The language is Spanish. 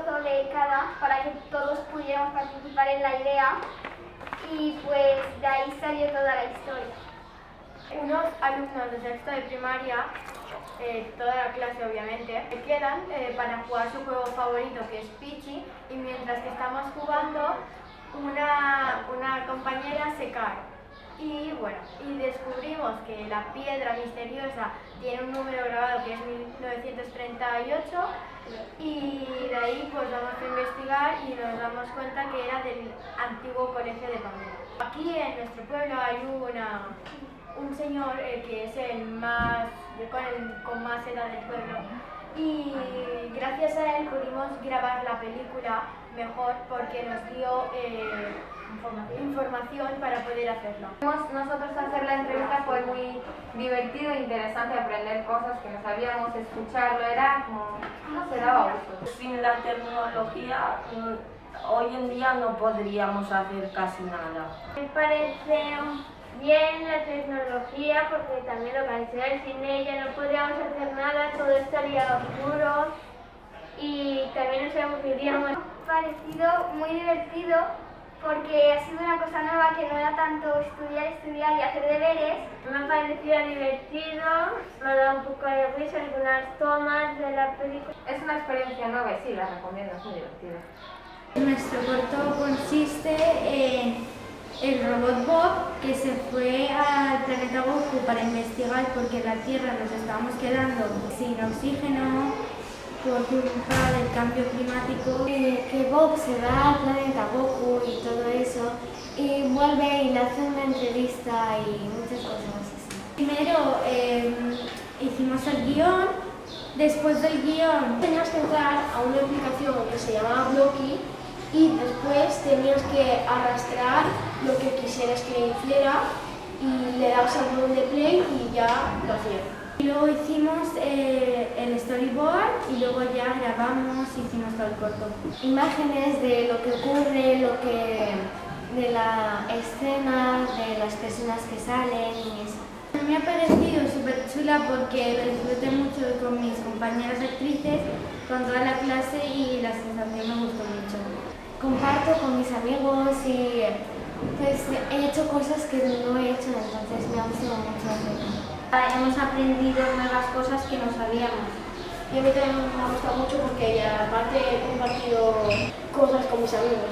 trozo de cada para que todos pudiéramos participar en la idea y pues de ahí salió toda la historia. Unos alumnos de sexto de primaria, toda la clase obviamente, quedan para jugar su juego favorito, que es Pichi, y mientras que estamos jugando una compañera se cae. Y bueno, y descubrimos que la piedra misteriosa tiene un número grabado que es 1938 y de ahí pues vamos a investigar y nos damos cuenta que era del antiguo colegio de Pamela. Aquí en nuestro pueblo hay un señor que es el más, con más edad del pueblo, y gracias a él pudimos grabar la película mejor porque nos dio información para poder hacerlo. Nosotros hacer la entrevista fue muy divertido e interesante, aprender cosas que no sabíamos, escucharlo, era como, no se daba gusto. Sin la tecnología, hoy en día no podríamos hacer casi nada. Me parece bien la tecnología porque también lo que sin ella no podríamos hacer nada, todo estaría oscuro y también nos aburriríamos. Me ha parecido muy divertido porque ha sido una cosa nueva que no era tanto estudiar y hacer deberes. Me ha parecido divertido, me ha dado un poco de risa algunas tomas de la película. Es una experiencia nueva y sí, la recomiendo, es muy divertida. Nuestro corto consiste en el robot Bob que se fue al planeta Goku para investigar porque en la Tierra nos estábamos quedando sin oxígeno por culpa del cambio climático. Que Bob se va al planeta Goku y todo eso y vuelve y le hace una entrevista y muchas cosas así. Primero hicimos el guión, después del guión Tenías que entrar a una aplicación que se llamaba Blocky y después tenías que arrastrar lo que quisieras que hiciera y le dabas al botón de play y ya lo hacía. y luego hicimos el storyboard y luego ya grabamos y hicimos todo el corto. Imágenes de lo que ocurre, de la escena, de las personas que salen y eso. Me ha parecido súper chula porque lo disfruté mucho con mis compañeras actrices, con toda la clase y la sensación me gustó mucho. Comparto con mis amigos y pues he hecho cosas que no he hecho, entonces me ha gustado mucho hacerlo. Hemos aprendido nuevas cosas que no sabíamos. Y a mí también me ha gustado mucho porque aparte he compartido cosas con mis amigos.